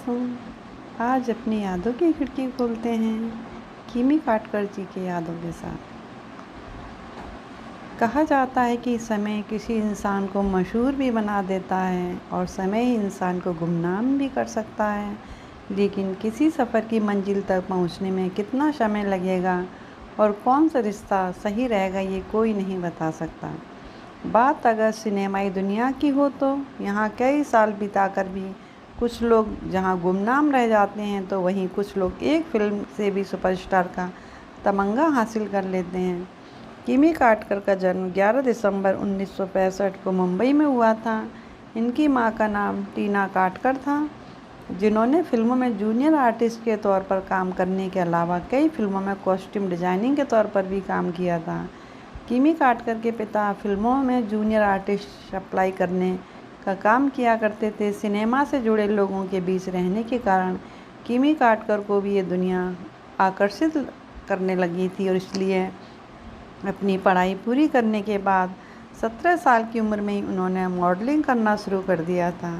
दोस्तों, आज अपनी यादों की खिड़की खोलते हैं किमी काटकर जी के यादों के साथ। कहा जाता है कि समय किसी इंसान को मशहूर भी बना देता है और समय ही इंसान को गुमनाम भी कर सकता है, लेकिन किसी सफ़र की मंजिल तक पहुंचने में कितना समय लगेगा और कौन सा रिश्ता सही रहेगा ये कोई नहीं बता सकता। बात अगर सिनेमाई दुनिया की हो तो यहाँ कई साल बिताकर भी कुछ लोग जहाँ गुमनाम रह जाते हैं, तो वहीं कुछ लोग एक फिल्म से भी सुपरस्टार का तमगा हासिल कर लेते हैं। किमी काटकर का जन्म 11 दिसंबर 1965 को मुंबई में हुआ था। इनकी मां का नाम टीना काटकर था, जिन्होंने फिल्मों में जूनियर आर्टिस्ट के तौर पर काम करने के अलावा कई फिल्मों में कॉस्ट्यूम डिजाइनिंग के तौर पर भी काम किया था। किमी काटकर के पिता फिल्मों में जूनियर आर्टिस्ट सप्लाई करने का काम किया करते थे। सिनेमा से जुड़े लोगों के बीच रहने के कारण किमी काटकर को भी ये दुनिया आकर्षित करने लगी थी और इसलिए अपनी पढ़ाई पूरी करने के बाद 17 साल की उम्र में ही उन्होंने मॉडलिंग करना शुरू कर दिया था।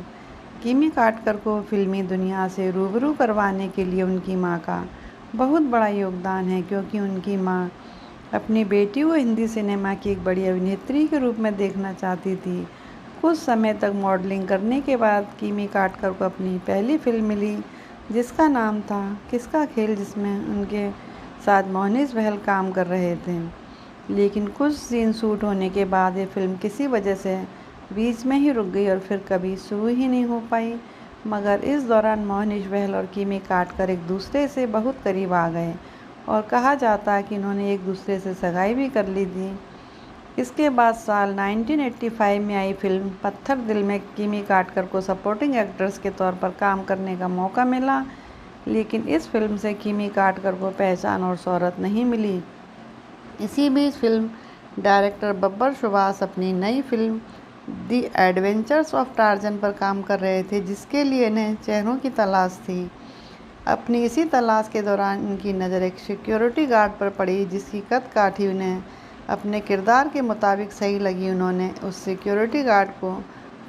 किमी काटकर को फिल्मी दुनिया से रूबरू करवाने के लिए उनकी मां का बहुत बड़ा योगदान है, क्योंकि उनकी मां अपनी बेटी को हिंदी सिनेमा की एक बड़ी अभिनेत्री के रूप में देखना चाहती थी। कुछ समय तक मॉडलिंग करने के बाद किमी काटकर को अपनी पहली फिल्म मिली, जिसका नाम था किसका खेल, जिसमें उनके साथ मोहनीश बहल काम कर रहे थे। लेकिन कुछ सीन शूट होने के बाद ये फिल्म किसी वजह से बीच में ही रुक गई और फिर कभी शुरू ही नहीं हो पाई। मगर इस दौरान मोहनीश बहल और किमी काटकर एक दूसरे से बहुत करीब आ गए और कहा जाता है कि इन्होंने एक दूसरे से सगाई भी कर ली थी। इसके बाद साल 1985 में आई फिल्म पत्थर दिल में किमी काटकर को सपोर्टिंग एक्ट्रेस के तौर पर काम करने का मौका मिला, लेकिन इस फिल्म से किमी काटकर को पहचान और शोहरत नहीं मिली। इसी बीच फिल्म डायरेक्टर बब्बर सुभाष अपनी नई film the adventures of torsion पर काम कर रहे थे, जिसके लिए इन्हें चेहरों की तलाश थी। अपनी इसी तलाश के दौरान इनकी नज़र एक सिक्योरिटी गार्ड पर पड़ी, जिसकी कदकाठी उन्हें अपने किरदार के मुताबिक सही लगी। उन्होंने उस सिक्योरिटी गार्ड को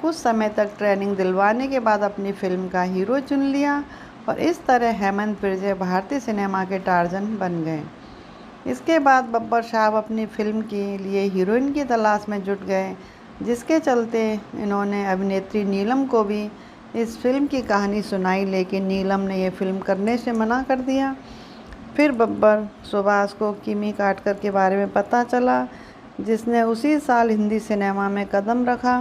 कुछ समय तक ट्रेनिंग दिलवाने के बाद अपनी फिल्म का हीरो चुन लिया और इस तरह हेमंत बिरजे भारतीय सिनेमा के टार्जन बन गए। इसके बाद बब्बर साहब अपनी फिल्म के लिए हीरोइन की तलाश में जुट गए, जिसके चलते इन्होंने अभिनेत्री नीलम को भी इस फिल्म की कहानी सुनाई, लेकिन नीलम ने यह फिल्म करने से मना कर दिया। फिर बब्बर सुभाष को किमी काटकर के बारे में पता चला, जिसने उसी साल हिंदी सिनेमा में कदम रखा।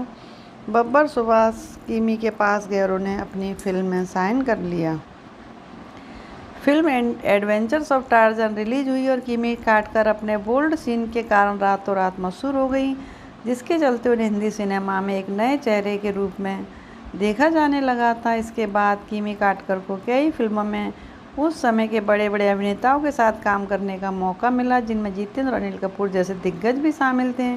बब्बर सुभाष किमी के पास गए और उन्हें अपनी फिल्म में साइन कर लिया। Film adventures of torsion release हुई और किमी काटकर अपने बोल्ड सीन के कारण रातों रात मशहूर हो गई, जिसके चलते उन्हें हिंदी सिनेमा में एक नए चेहरे के रूप में देखा जाने लगा था। इसके बाद किमी काटकर को कई फिल्मों में उस समय के बड़े बड़े अभिनेताओं के साथ काम करने का मौका मिला, जिनमें जितेंद्र और अनिल कपूर जैसे दिग्गज भी शामिल थे।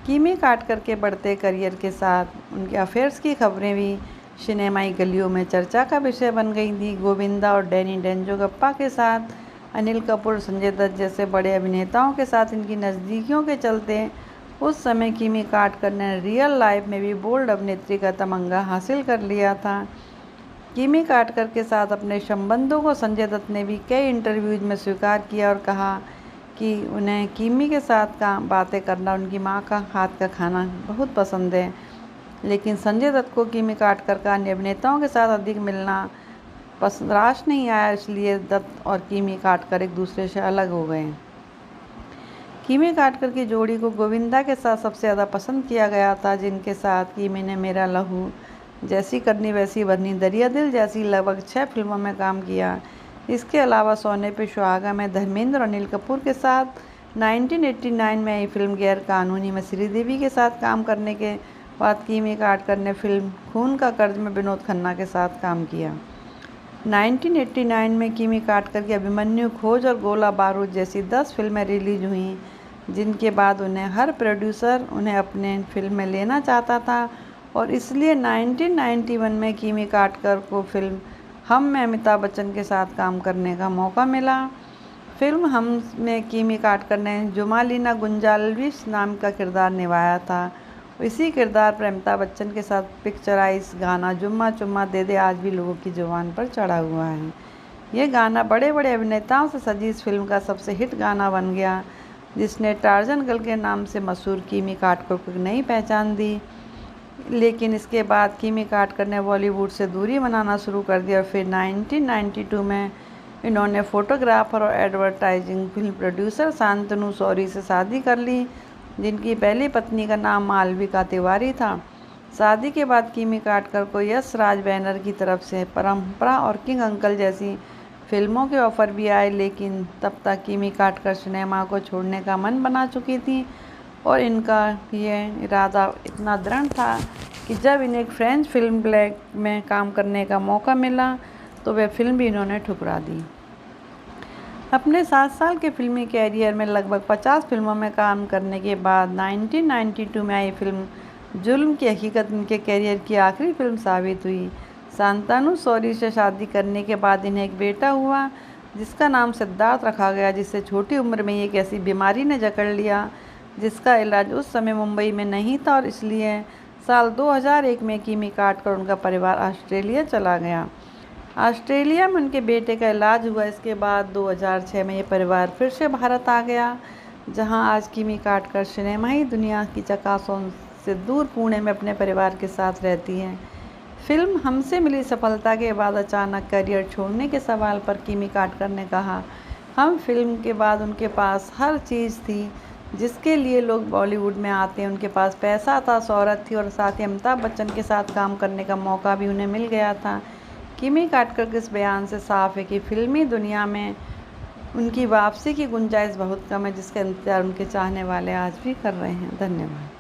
किमी काटकर के बढ़ते करियर के साथ उनके अफेयर्स की खबरें भी सिनेमाई गलियों में चर्चा का विषय बन गई थी। गोविंदा और डैनी डेंजोगप्पा के साथ, अनिल कपूर, संजय दत्त जैसे बड़े अभिनेताओं के साथ इनकी नज़दीकियों के चलते उस समय किमी काटकर ने रियल लाइफ में भी बोल्ड अभिनेत्री का तमगा हासिल कर लिया था। किमी काटकर के साथ अपने संबंधों को संजय दत्त ने भी कई इंटरव्यूज में स्वीकार किया और कहा कि उन्हें किमी के साथ बातें करना, उनकी मां का हाथ का खाना बहुत पसंद है। लेकिन संजय दत्त को किमी काटकर का अन्य अभिनेताओं के साथ अधिक मिलना रास नहीं आया, इसलिए दत्त और किमी काटकर एक दूसरे से अलग हो गए। किमी काटकर की जोड़ी को गोविंदा के साथ सबसे ज़्यादा पसंद किया गया था, जिनके साथ किमी ने मेरा लहू, जैसी करनी वैसी भरनी, दरिया दिल जैसी लगभग 6 फिल्मों में काम किया। इसके अलावा सोने पे सुहागा में धर्मेंद्र और अनिल कपूर के साथ, 1989 में आई फिल्म गैर कानूनी में श्रीदेवी के साथ काम करने के बाद किमी काटकर ने फिल्म खून का कर्ज में विनोद खन्ना के साथ काम किया। 1989 में किमी काटकर की अभिमन्यु, खोज और गोला बारूद जैसी 10 फिल्में रिलीज हुई, जिनके बाद उन्हें हर प्रोड्यूसर उन्हें अपने फिल्म में लेना चाहता था और इसलिए 1991 में किमी काटकर को फिल्म हम में अमिताभ बच्चन के साथ काम करने का मौका मिला। फिल्म हम में किमी काटकर ने जुमालिना गुंजाल्विस नाम का किरदार निभाया था इसी किरदार पर अमिताभ बच्चन के साथ पिक्चराइज गाना जुम्मा चुम्मा दे दे आज भी लोगों की जुबान पर चढ़ा हुआ है। ये गाना बड़े बड़े अभिनेताओं से सजी इस फिल्म का सबसे हिट गाना बन गया, जिसने टार्जन गर्ल के नाम से मशहूर किमी काटकर को नई पहचान दी। लेकिन इसके बाद किमी काटकर ने बॉलीवुड से दूरी बनाना शुरू कर दिया और फिर 1992 में इन्होंने फोटोग्राफर और advertising film producer Shantanu Shourie से शादी कर ली, जिनकी पहली पत्नी का नाम मालविका तिवारी था। शादी के बाद किमी काटकर को यश राज बैनर की तरफ से परंपरा और किंग अंकल जैसी फिल्मों के ऑफर भी आए, लेकिन तब तक किमी काटकर सिनेमा को छोड़ने का मन बना चुकी थी और इनका ये इरादा इतना दृढ़ था कि जब इन्हें एक फ्रेंच फिल्म ब्लैक में काम करने का मौका मिला तो वह फिल्म भी इन्होंने ठुकरा दी। अपने 7 साल के फिल्मी कैरियर में लगभग 50 फिल्मों में काम करने के बाद 1992 में आई फिल्म जुल्म की हकीकत इनके कैरियर की आखिरी फिल्म साबित हुई। शांतनु शौरी से शादी करने के बाद इन्हें एक बेटा हुआ जिसका नाम सिद्धार्थ रखा गया, जिसे छोटी उम्र में एक ऐसी बीमारी ने जकड़ लिया जिसका इलाज उस समय मुंबई में नहीं था और इसलिए साल 2001 में किमी काटकर उनका परिवार ऑस्ट्रेलिया चला गया। ऑस्ट्रेलिया में उनके बेटे का इलाज हुआ। इसके बाद 2006 में ये परिवार फिर से भारत आ गया, जहां आज किमी काटकर सिनेमाई दुनिया की चकाचौंध से दूर पुणे में अपने परिवार के साथ रहती हैं। फिल्म हमसे मिली सफलता के बाद अचानक करियर छोड़ने के सवाल पर किमी काटकर ने कहा, हम फिल्म के बाद उनके पास हर चीज़ थी जिसके लिए लोग बॉलीवुड में आते हैं। उनके पास पैसा था, शोहरत थी और साथ ही अमिताभ बच्चन के साथ काम करने का मौका भी उन्हें मिल गया था। किमी काटकर के इस बयान से साफ है कि फिल्मी दुनिया में उनकी वापसी की गुंजाइश बहुत कम है, जिसका इंतजार उनके चाहने वाले आज भी कर रहे हैं। धन्यवाद।